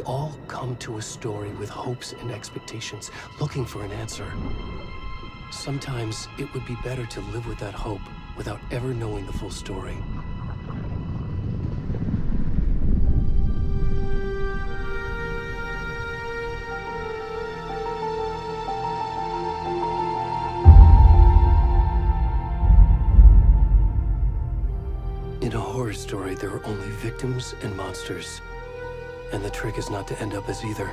all come to a story with hopes and expectations, looking for an answer. Sometimes it would be better to live with that hope without ever knowing the full story. In a horror story, there are only victims and monsters. And the trick is not to end up as either.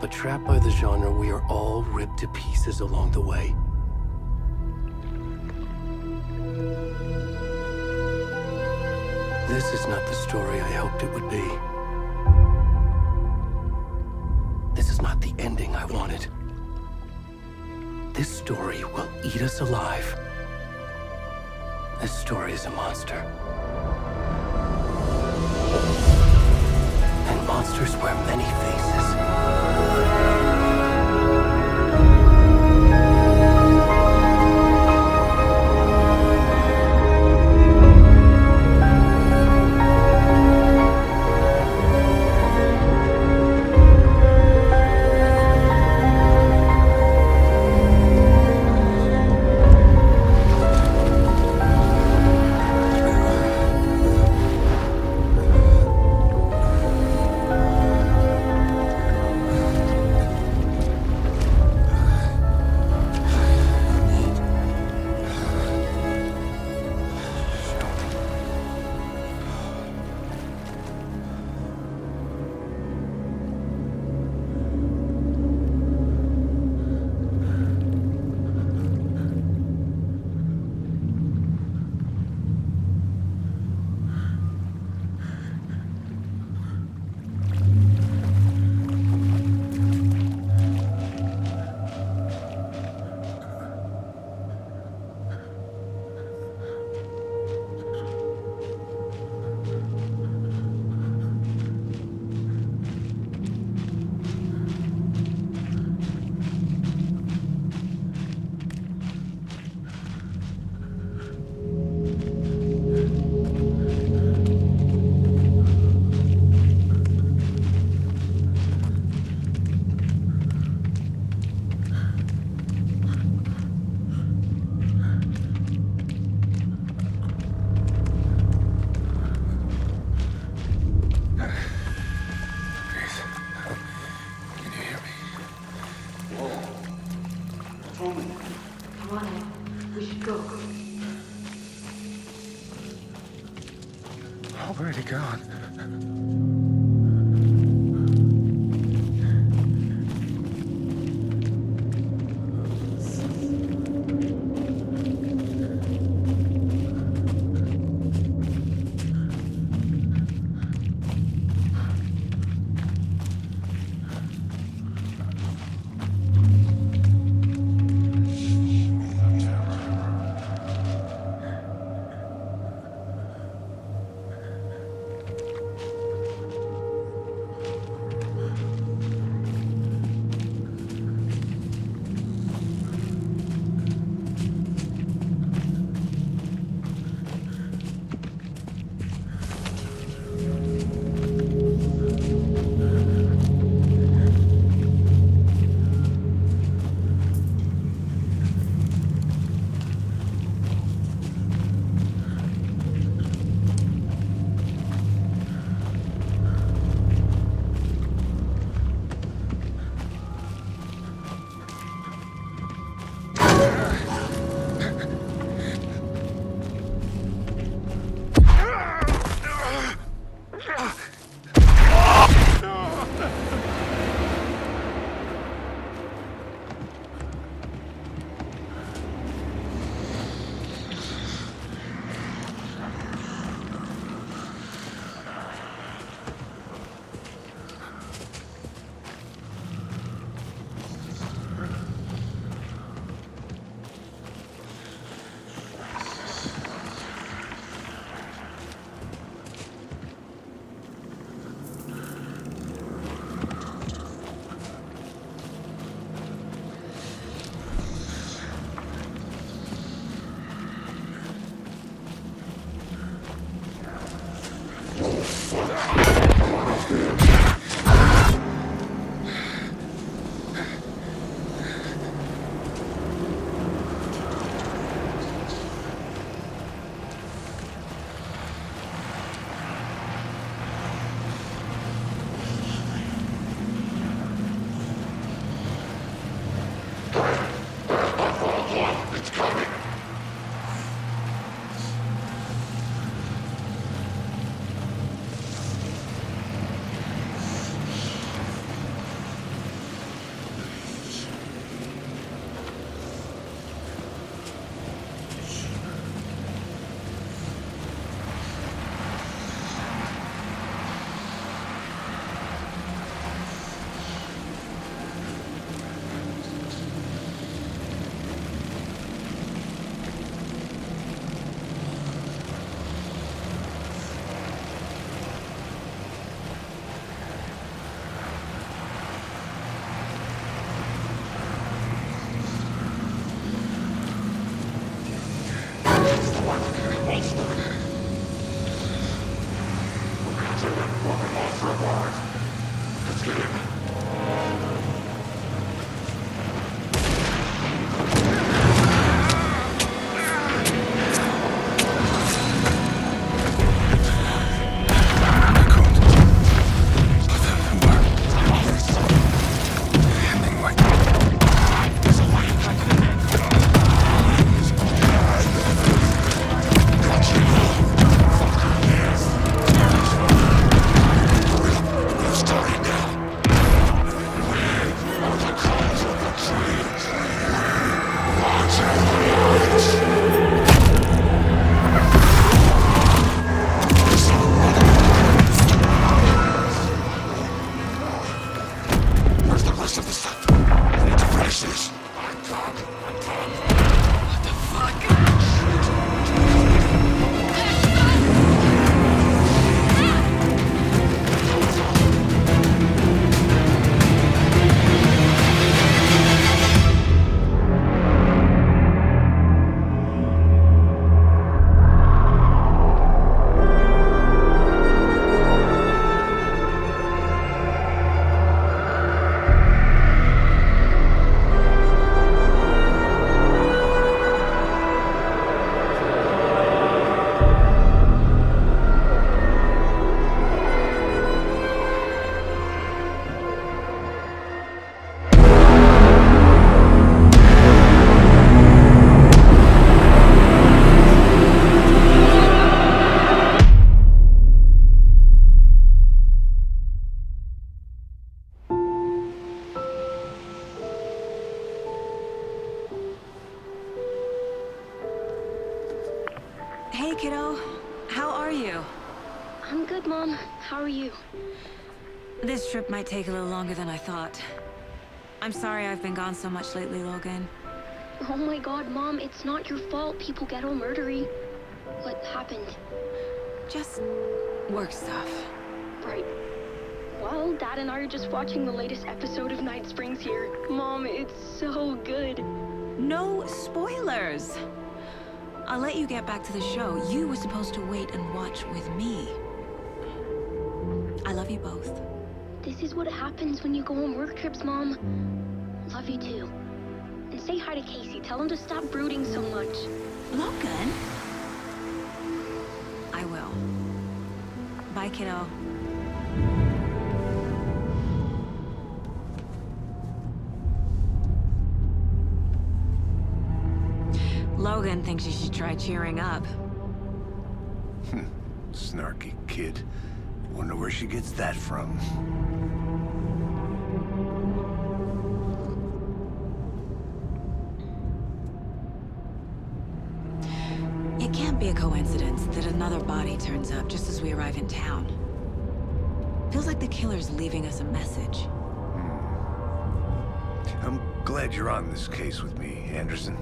But trapped by the genre, we are all ripped to pieces along the way. This is not the story I hoped it would be. This is not the ending I wanted. This story will eat us alive. This story is a monster. And monsters wear many faces. Come on in. We should go. Already gone. Hey, kiddo. How are you? I'm good, Mom. How are you? This trip might take a little longer than I thought. I'm sorry I've been gone so much lately, Logan. Oh my god, Mom, it's not your fault people get all murdery. What happened? Just work stuff. Right. Well, Dad and I are just watching the latest episode of Night Springs here. Mom, it's so good. No spoilers! I'll let you get back to the show. You were supposed to wait and watch with me. I love you both. This is what happens when you go on work trips, Mom. Love you too. And say hi to Casey. Tell him to stop brooding so much. Logan? I will. Bye, kiddo. Logan thinks you should try cheering up. Snarky kid. Wonder where she gets that from. It can't be a coincidence that another body turns up just as we arrive in town. Feels like the killer's leaving us a message. I'm glad you're on this case with me, Anderson.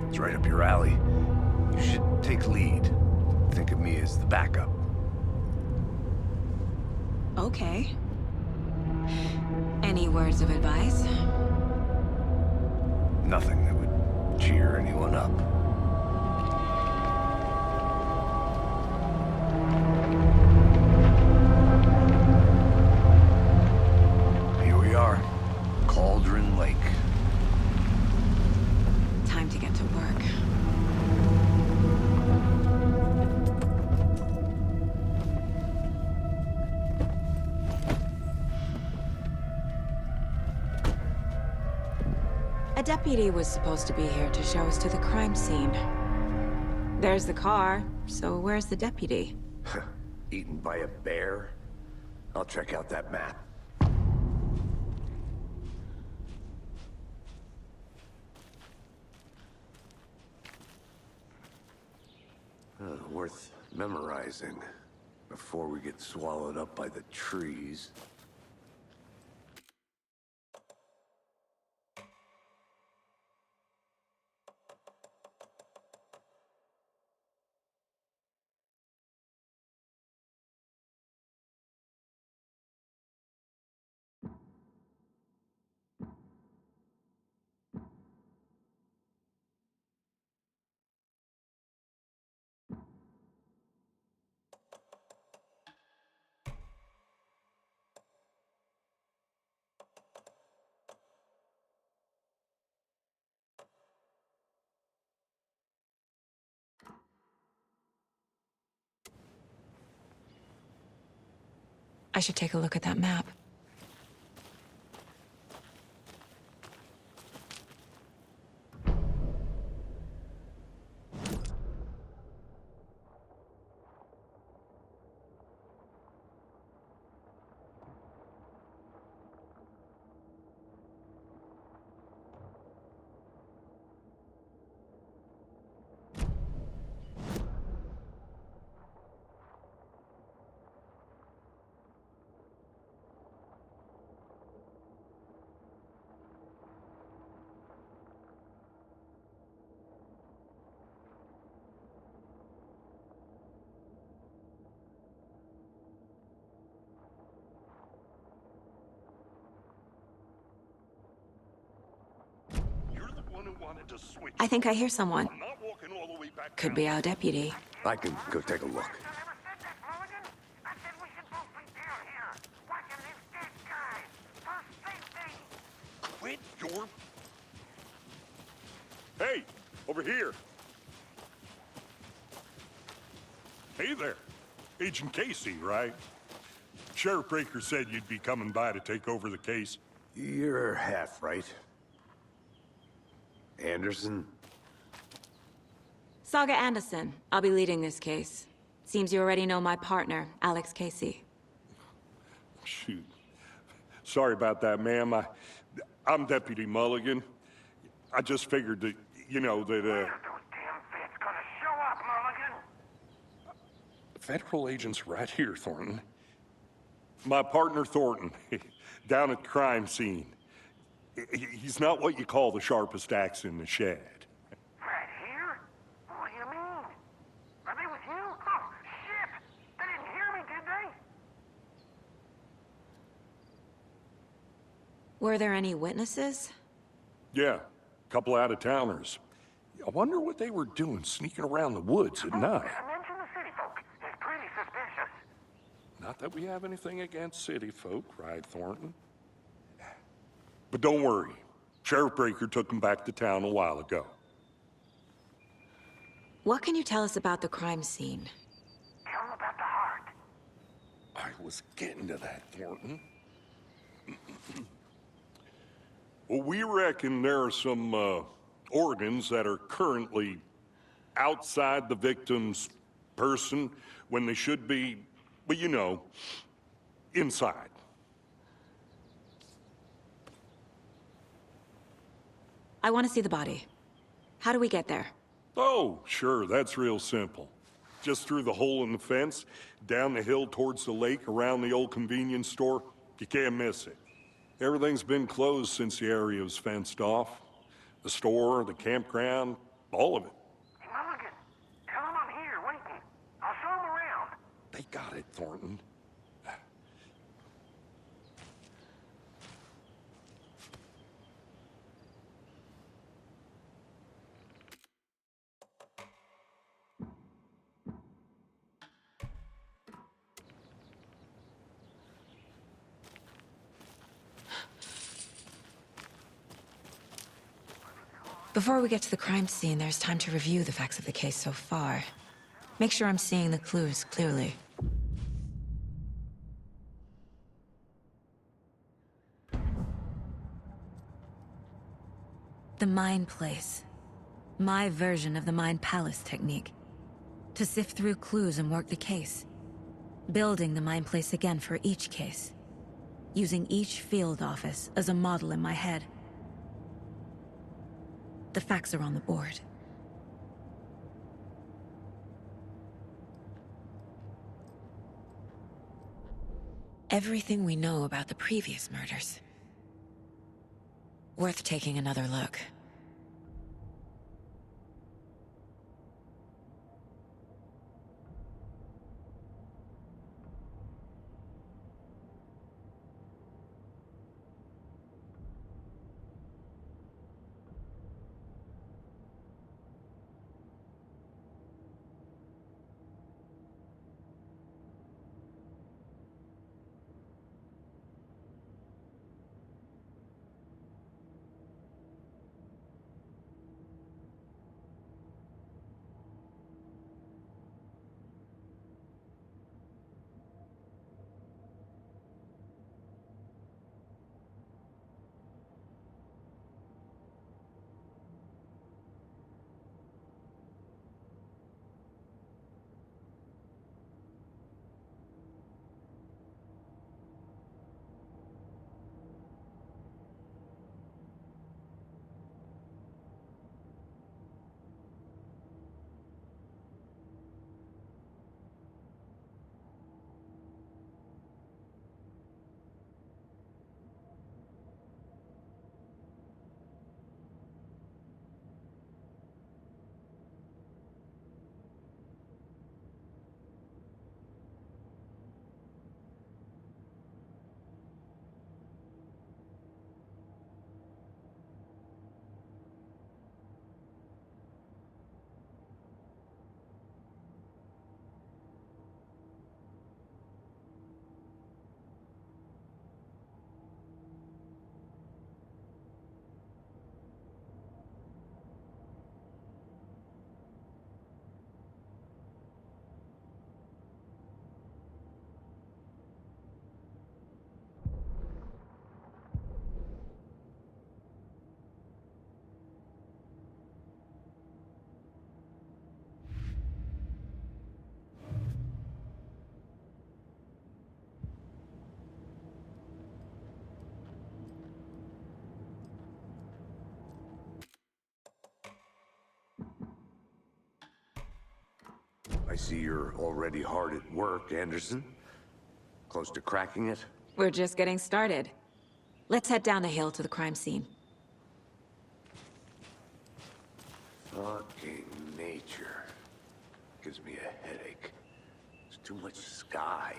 It's right up your alley. You should take lead. Think of me as the backup. Okay. Any words of advice? Nothing that would cheer anyone up. Here we are. Cauldron Lake. Time to get to work. A deputy was supposed to be here to show us to the crime scene. There's the car, so where's the deputy? Eaten by a bear? I'll check out that map. Worth memorizing before we get swallowed up by the trees. I should take a look at that map. I think I hear someone. Could be our deputy. I can go take a look. Quit your... Hey, over here. Hey there. Agent Casey, right? Sheriff Breaker said you'd be coming by to take over the case. You're half right. Anderson? Saga Anderson. I'll be leading this case. Seems you already know my partner, Alex Casey. Shoot. Sorry about that, ma'am. I'm Deputy Mulligan. I just figured that, you know, that, Those damn feds gonna show up, Mulligan. federal agent's right here, Thornton. My partner, Thornton, down at the crime scene. He's not what you call the sharpest axe in the shed. Right here? What do you mean? Are they with you? Oh, shit! They didn't hear me, did they? Were there any witnesses? Yeah, a couple out-of-towners. I wonder what they were doing sneaking around the woods at night. Mention the city folk. It's pretty suspicious. Not that we have anything against city folk, right, Thornton? But don't worry. Sheriff Breaker took him back to town a while ago. What can you tell us about the crime scene? Tell them about the heart. I was getting to that, Thornton. Well, we reckon there are some organs that are currently outside the victim's person when they should be, well, you know, inside. I want to see the body. How do we get there? Oh, sure, that's real simple. Just through the hole in the fence, down the hill towards the lake, around the old convenience store. You can't miss it. Everything's been closed since the area was fenced off. The store, the campground, all of it. Hey, Mulligan, tell them I'm here, waiting. I'll show them around. They got it, Thornton. Before we get to the crime scene, there's time to review the facts of the case so far. Make sure I'm seeing the clues clearly. The Mind Place. My version of the Mind Palace technique. To sift through clues and work the case. Building the Mind Place again for each case. Using each field office as a model in my head. The facts are on the board. Everything we know about the previous murders. Worth taking another look. see you're already hard at work, Anderson. Close to cracking it? We're just getting started. Let's head down the hill to the crime scene. Fucking nature. Gives me a headache. There's too much sky.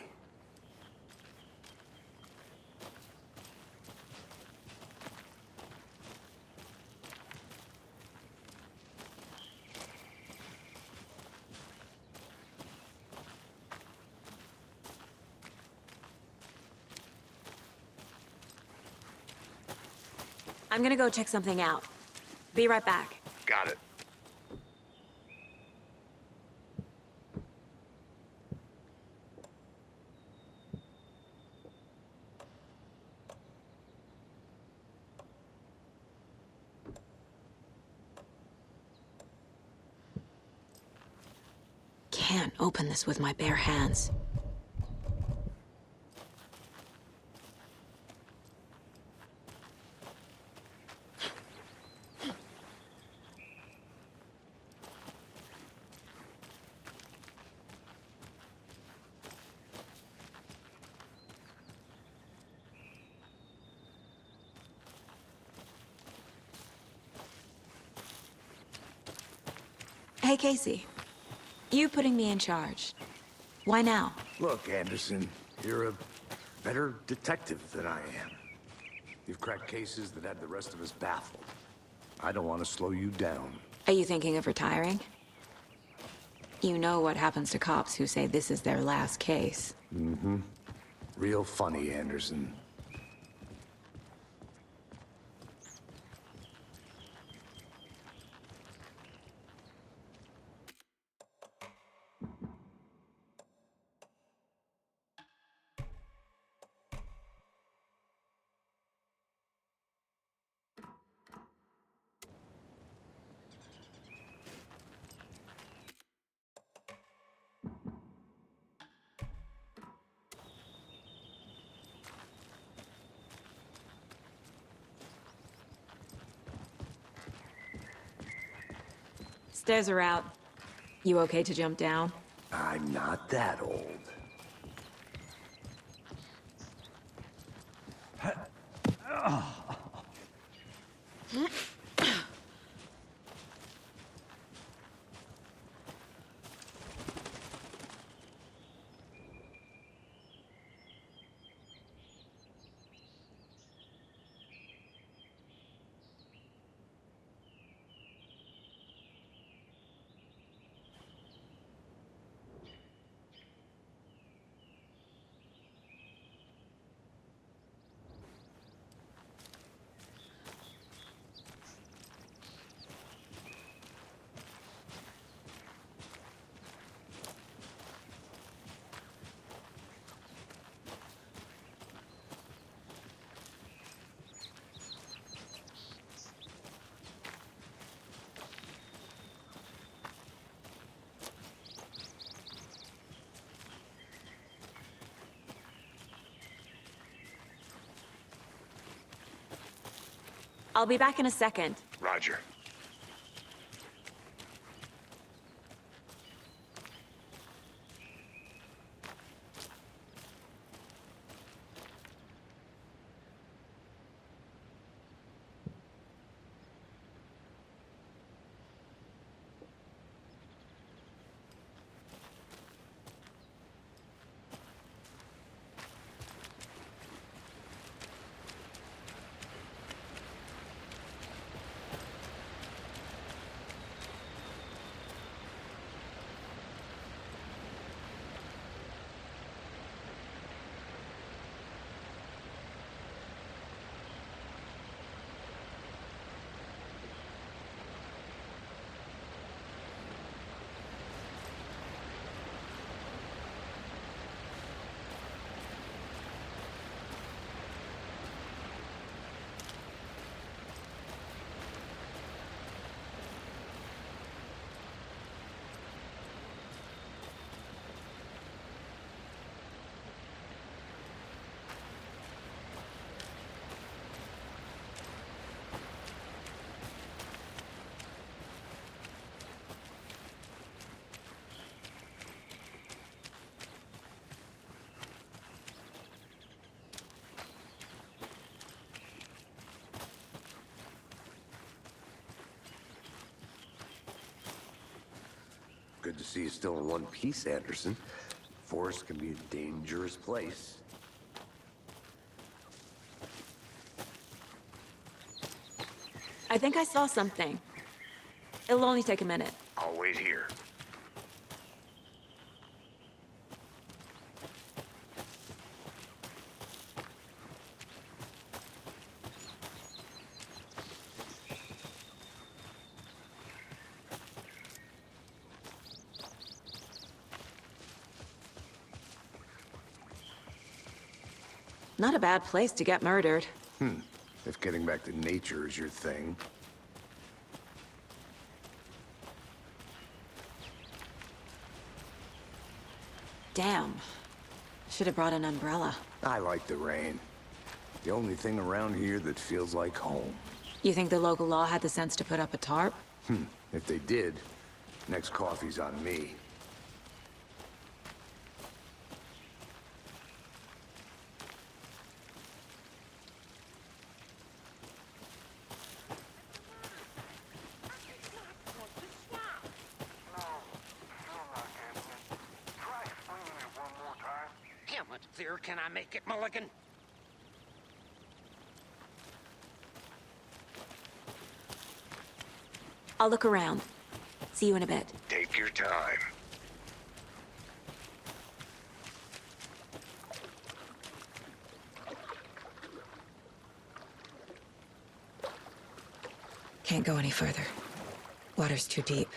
I'm gonna go check something out. Be right back. Got it. Can't open this with my bare hands. Hey, Casey. You putting me in charge. Why now? Look, Anderson, you're a better detective than I am. You've cracked cases that had the rest of us baffled. I don't want to slow you down. Are you thinking of retiring? You know what happens to cops who say this is their last case. Real funny, Anderson. Stairs are out. You okay to jump down? I'm not that old. I'll be back in a second. Roger. Good to see you still in one piece, Anderson. Forest can be a dangerous place. I think I saw something. It'll only take a minute. I'll wait here. Not a bad place to get murdered. If getting back to nature is your thing. Damn. Should have brought an umbrella. I like the rain. The only thing around here that feels like home. You think the local law had the sense to put up a tarp? If they did, next coffee's on me. How much clearer can I make it, Mulligan? I'll look around. See you in a bit. Take your time. Can't go any further. Water's too deep.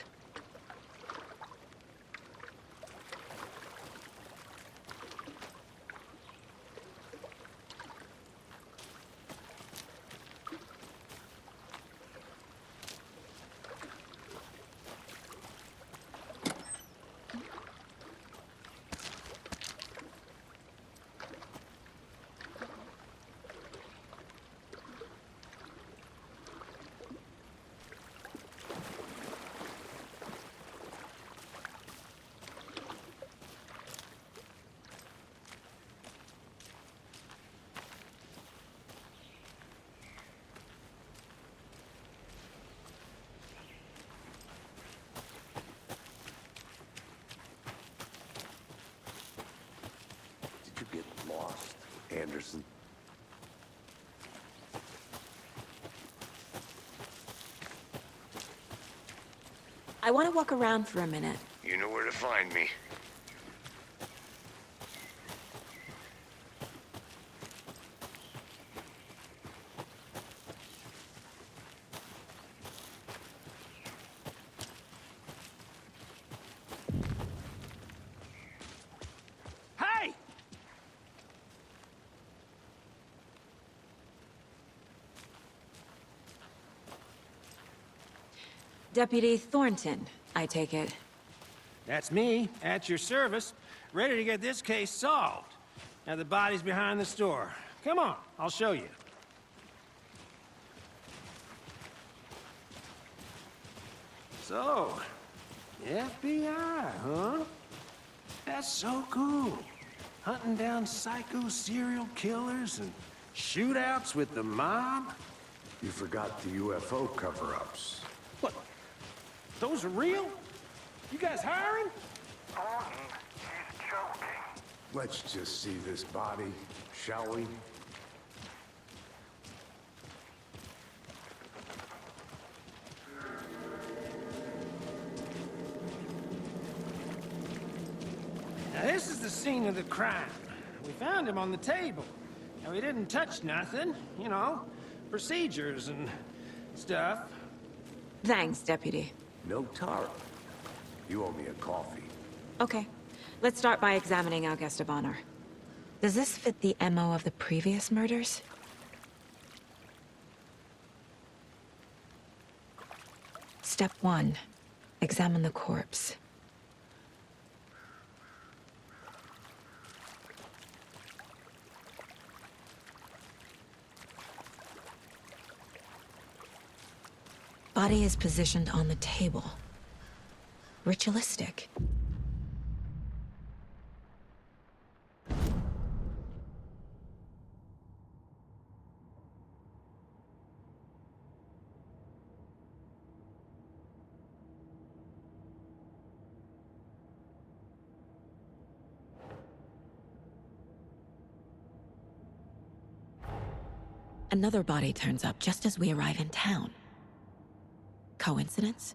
Did you get lost, Anderson? I want to walk around for a minute. You know where to find me. Hey! Deputy Thornton, I take it. That's me, at your service, ready to get this case solved. Now the body's behind the store. Come on, I'll show you. So, FBI, huh? That's so cool. Hunting down psycho serial killers and shootouts with the mob? You forgot the UFO cover-ups. What? Those are real? You guys hiring? Thornton, he's joking. Let's just see this body, shall we? Now this is the scene of the crime. We found him on the table. Now he didn't touch nothing, you know, procedures and stuff. Thanks, Deputy. No tarp. You owe me a coffee. Okay. Let's start by examining our guest of honor. Does this fit the MO of the previous murders? Step 1. Examine the corpse. Body is positioned on the table. Ritualistic. Another body turns up just as we arrive in town. Coincidence?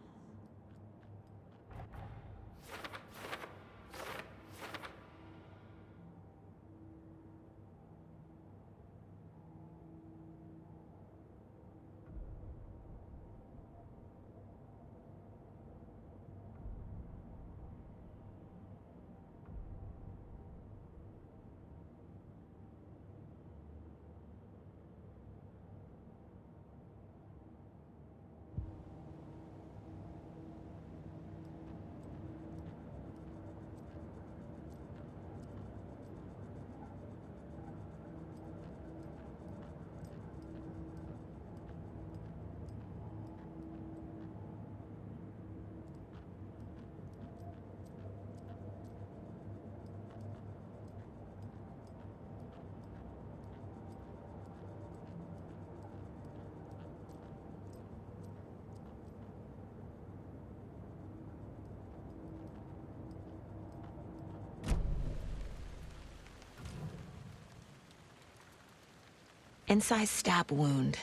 Incised stab wound,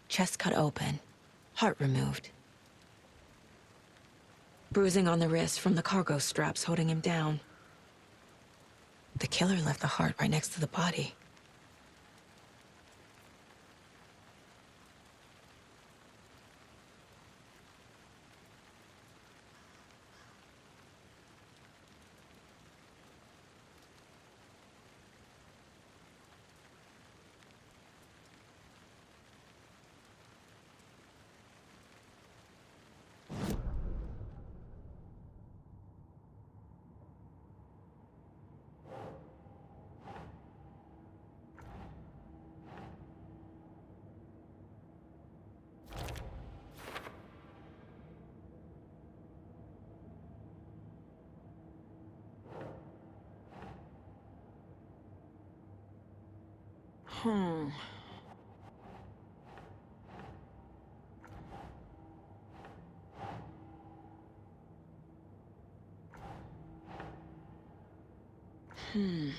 chest cut open, heart removed. Bruising on the wrist from the cargo straps holding him down. The killer left the heart right next to the body. Hmm.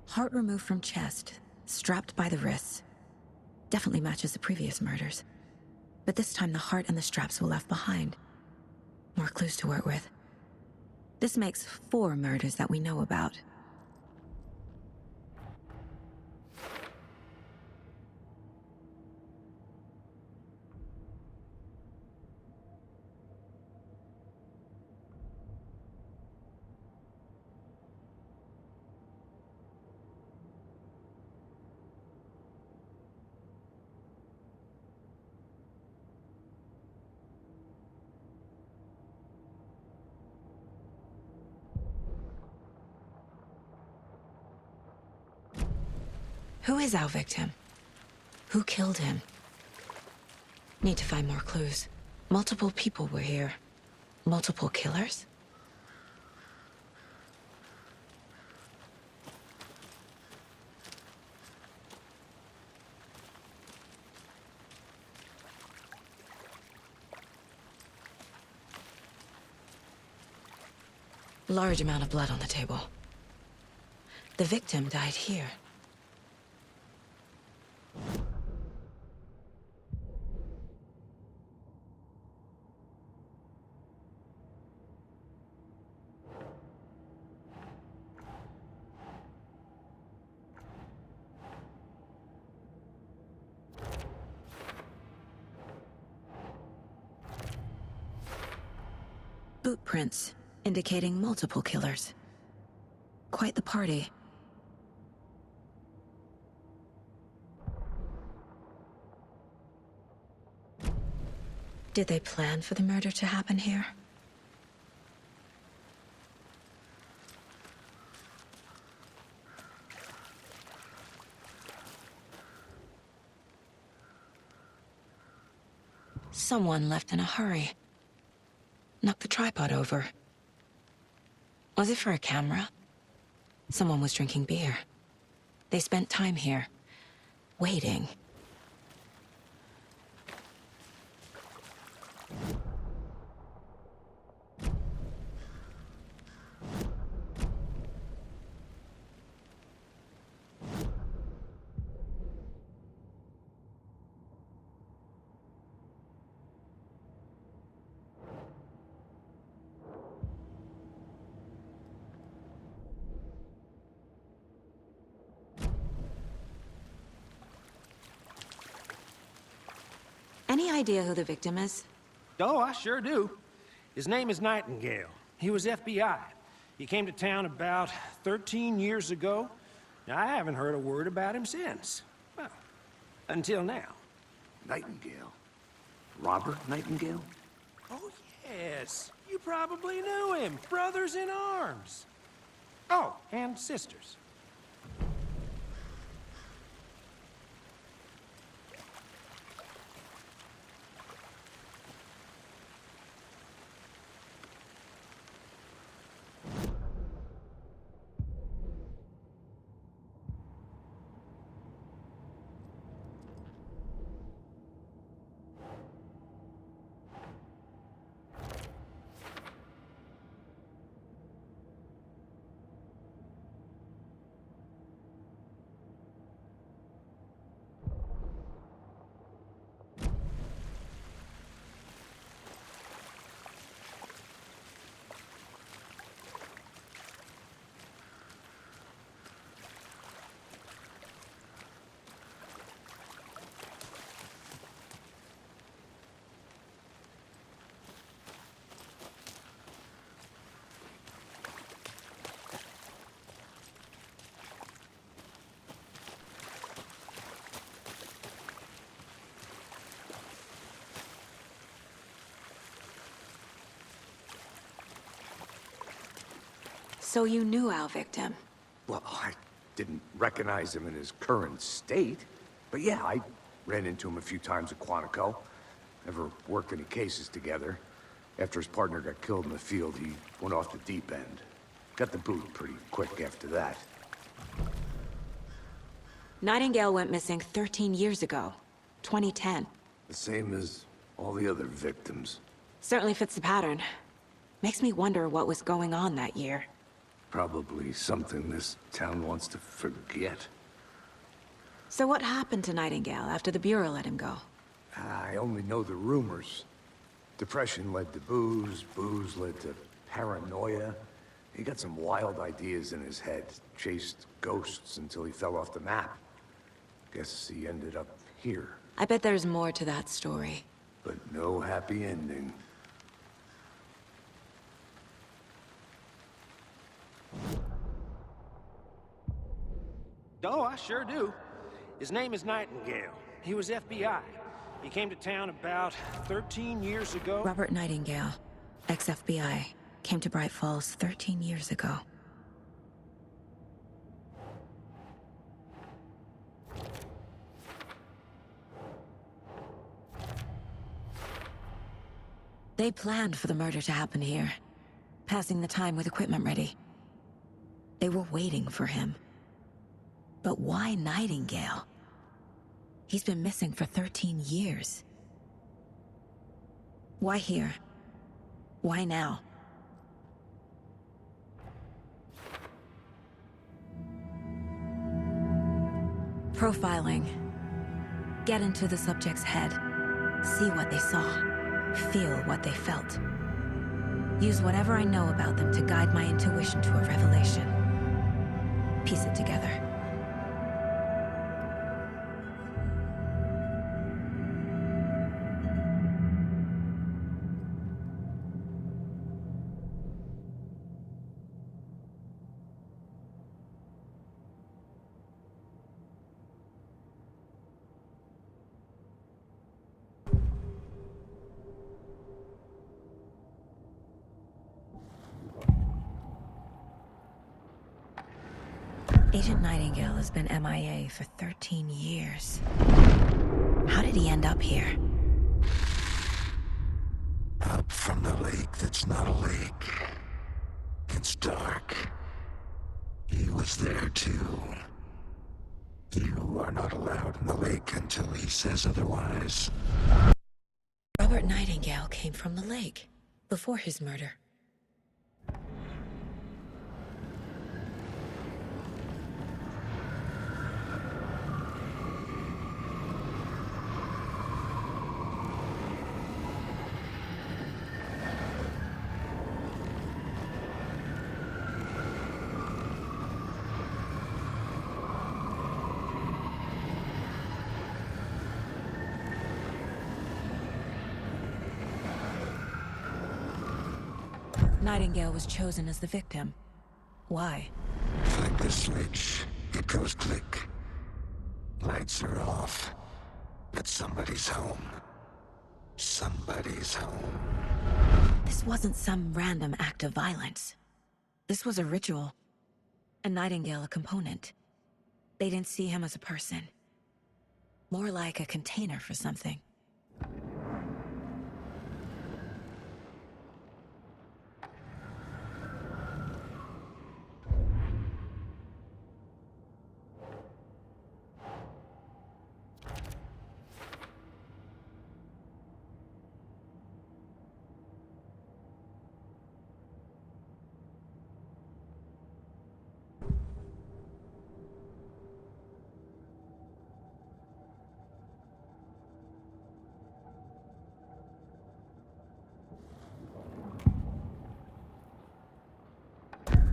Heart removed from chest, strapped by the wrists. Definitely matches the previous murders. But this time the heart and the straps were left behind. More clues to work with. This makes 4 murders that we know about. Who is our victim? Who killed him? Need to find more clues. Multiple people were here. Multiple killers? Large amount of blood on the table. The victim died here. Boot prints, indicating multiple killers. Quite the party. Did they plan for the murder to happen here? Someone left in a hurry. Knocked the tripod over. Was it for a camera? Someone was drinking beer. They spent time here, waiting. Any idea who the victim is? Oh, I sure do. His name is Nightingale. He was FBI. He came to town about 13 years ago. Now, I haven't heard a word about him since. Well, until now. Nightingale? Robert Nightingale? Oh, yes. You probably knew him. Brothers in arms. Oh, and sisters. So you knew our victim? Well, I didn't recognize him in his current state. But yeah, I ran into him a few times at Quantico. Never worked any cases together. After his partner got killed in the field, he went off the deep end. Got the boot pretty quick after that. Nightingale went missing 13 years ago. 2010. The same as all the other victims. Certainly fits the pattern. Makes me wonder what was going on that year. Probably something this town wants to forget. So what happened to Nightingale after the Bureau let him go? I only know the rumors. Depression led to booze, booze led to paranoia. He got some wild ideas in his head, chased ghosts until he fell off the map. Guess he ended up here, I bet there's more to that story. but no happy ending. Oh, I sure do. His name is Nightingale. He was FBI. He came to town about 13 years ago. Robert Nightingale, ex-FBI, came to Bright Falls 13 years ago. They planned for the murder to happen here, passing the time with equipment ready. They were waiting for him. But why Nightingale? He's been missing for 13 years. Why here? Why now? Profiling. Get into the subject's head. See what they saw. Feel what they felt. Use whatever I know about them to guide my intuition to a revelation. Piece it together. Agent Nightingale has been MIA for 13 years. How did he end up here? Up from the lake that's not a lake. It's dark. He was there too. You are not allowed in the lake until he says otherwise. Robert Nightingale came from the lake, before his murder. Nightingale was chosen as the victim. Why? Flick the switch, it goes click. Lights are off. But somebody's home. Somebody's home. This wasn't some random act of violence. This was a ritual. And Nightingale a component. They didn't see him as a person. More like a container for something.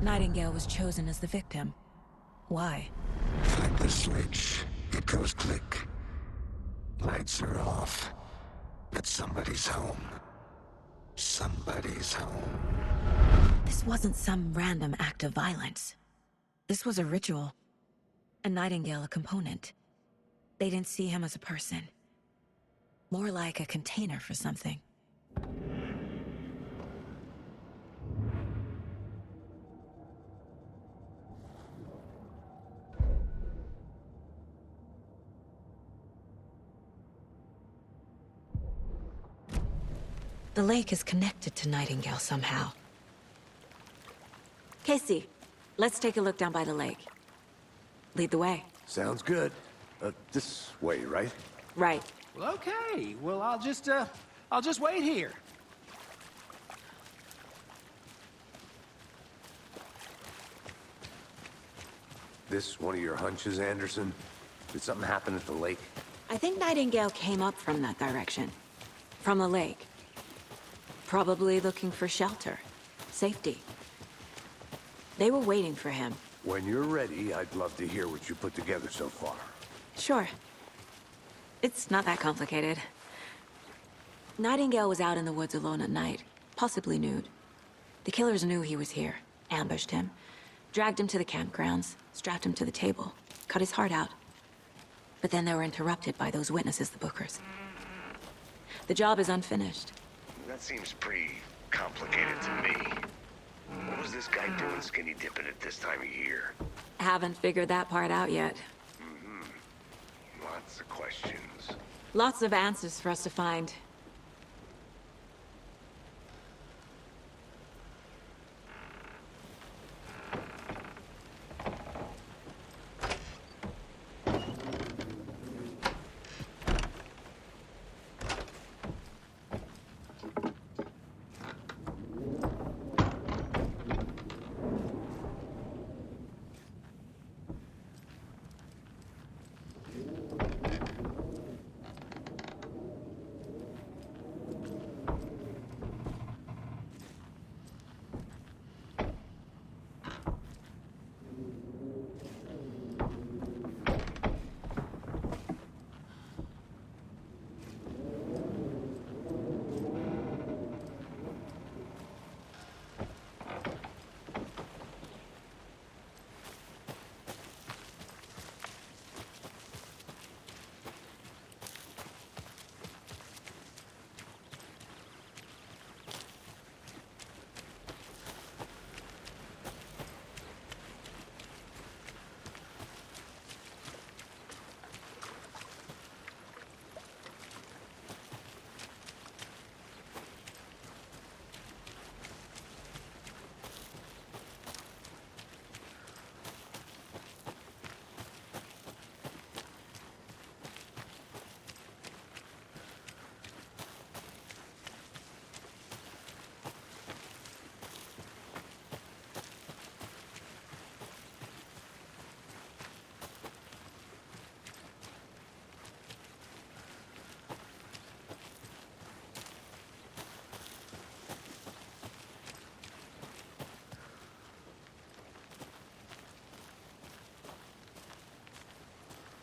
Nightingale was chosen as the victim. Why? Flick the switch, it goes click. Lights are off. But somebody's home. Somebody's home. This wasn't some random act of violence. This was a ritual. And Nightingale a component. They didn't see him as a person. More like a container for something. The lake is connected to Nightingale somehow. Casey, let's take a look down by the lake. Lead the way. Sounds good. This way, right? Right. Well, okay. Well, I'll just wait here. This one of your hunches, Anderson? Did something happen at the lake? I think Nightingale came up from that direction. From the lake. Probably looking for shelter. Safety. They were waiting for him. When you're ready, I'd love to hear what you put together so far. Sure. It's not that complicated. Nightingale was out in the woods alone at night, possibly nude. The killers knew he was here, ambushed him, dragged him to the campgrounds, strapped him to the table, cut his heart out. But then they were interrupted by those witnesses, the Bookers. The job is unfinished. That seems pretty complicated to me. What was this guy doing skinny dipping at this time of year? Haven't figured that part out yet. Lots of questions. Lots of answers for us to find.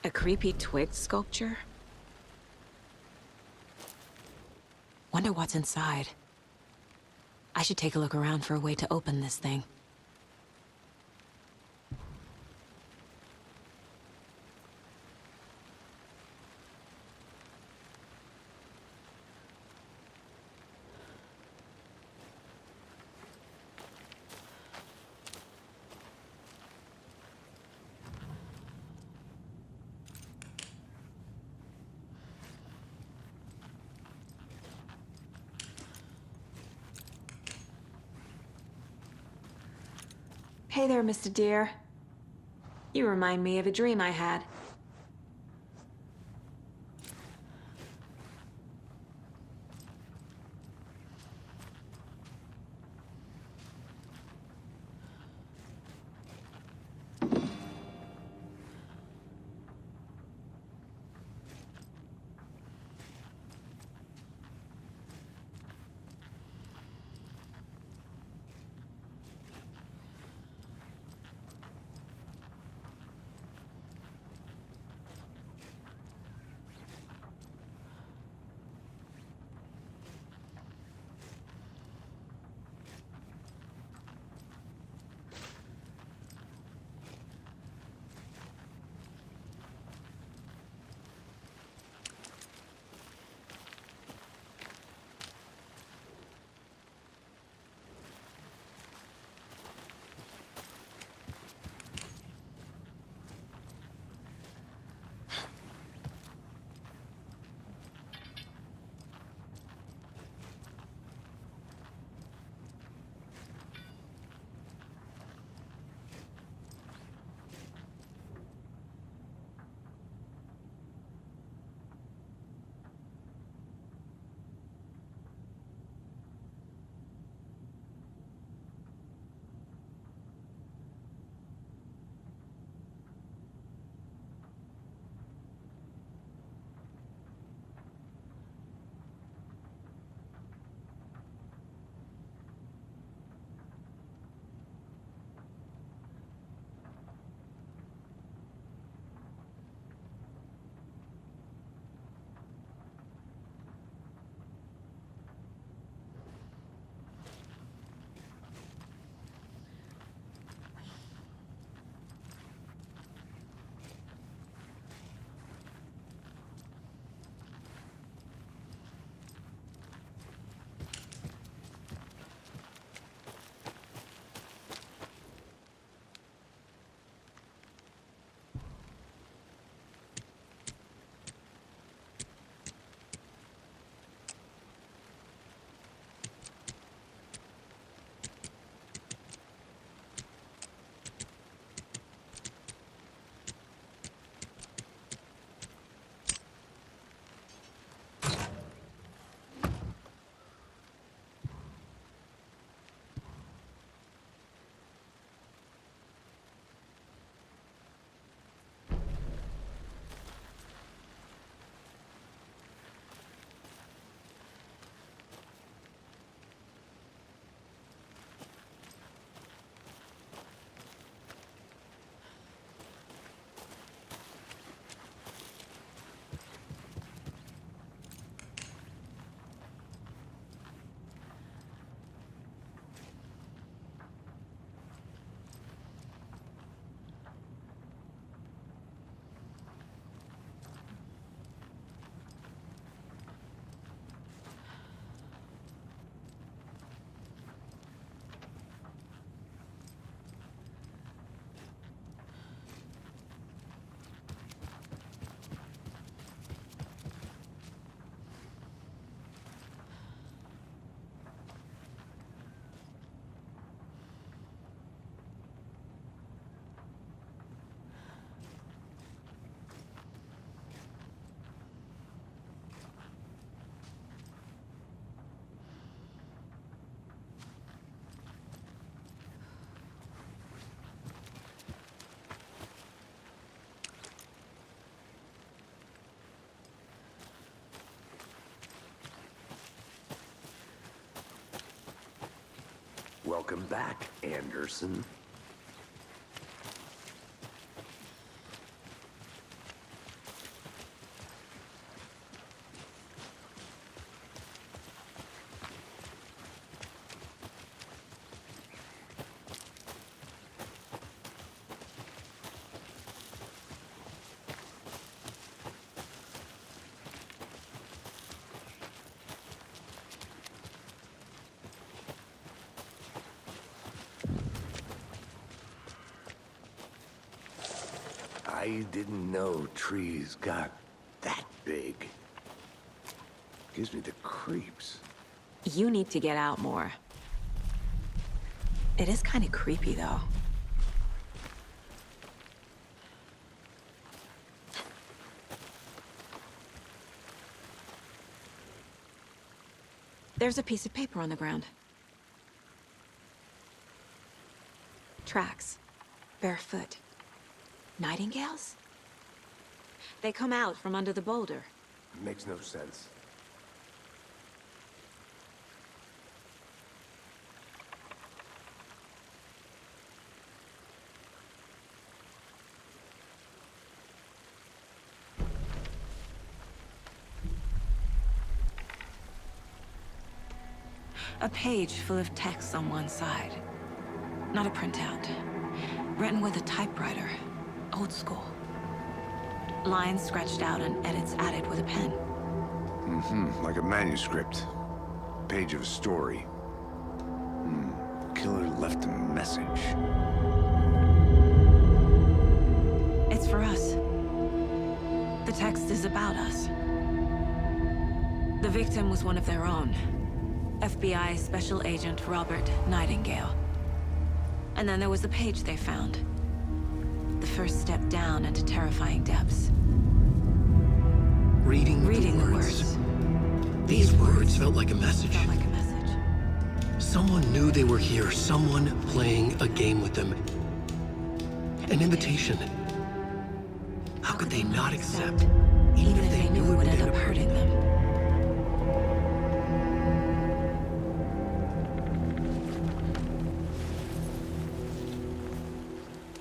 A creepy twig sculpture? Wonder what's inside. I should take a look around for a way to open this thing. Hey there, Mr. Deer. You remind me of a dream I had. Welcome back, Anderson. I didn't know trees got that big. Gives me the creeps. You need to get out more. It is kind of creepy, though. There's a piece of paper on the ground. Tracks. Barefoot. Nightingales? They come out from under the boulder. Makes no sense. A page full of text on one side. Not a printout. Written with a typewriter. Old school. Lines scratched out and edits added with a pen. Like a manuscript. Page of a story. Killer left a message. It's for us. The text is about us. The victim was one of their own. FBI Special Agent Robert Nightingale. And then there was the page they found. The first step down into terrifying depths. Reading the words. These words felt like a message. Felt like a message. Someone knew they were here, someone playing a game with them. An invitation. How could they not accept, even if they knew it would end up hurting them?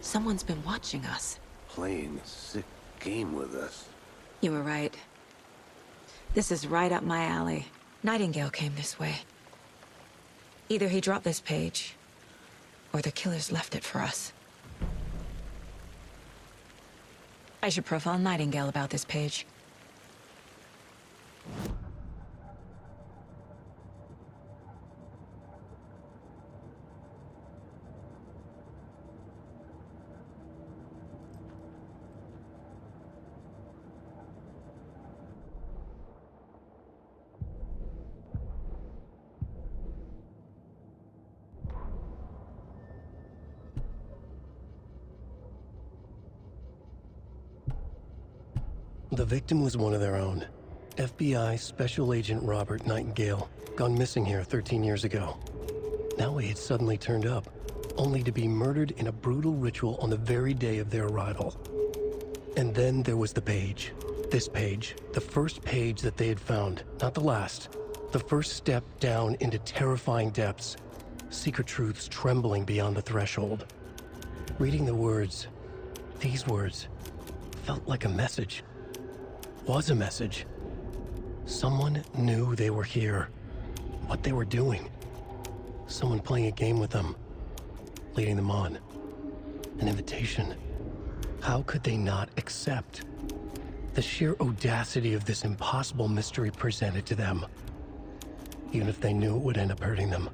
Someone's been watching us. Playing a sick game with us. You were right. This is right up my alley. Nightingale came this way. Either he dropped this page, or the killers left it for us. I should profile Nightingale about this page. The victim was one of their own. FBI Special Agent Robert Nightingale, gone missing here 13 years ago. Now he had suddenly turned up, only to be murdered in a brutal ritual on the very day of their arrival. And then there was the page. This page, the first page that they had found, not the last. The first step down into terrifying depths. Secret truths trembling beyond the threshold. Reading the words, these words, felt like a message. Was a message. Someone knew they were here, what they were doing. Someone playing a game with them, leading them on. An invitation. How could they not accept? The sheer audacity of this impossible mystery presented to them, even if they knew it would end up hurting them.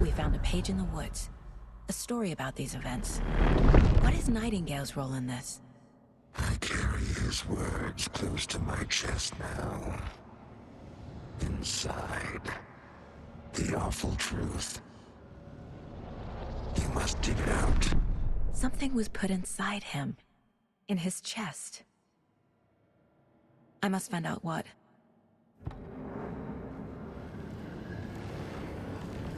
We found a page in the woods. A story about these events. What is Nightingale's role in this? I carry his words close to my chest now. Inside, the awful truth. You must dig it out. Something was put inside him. In his chest. I must find out what.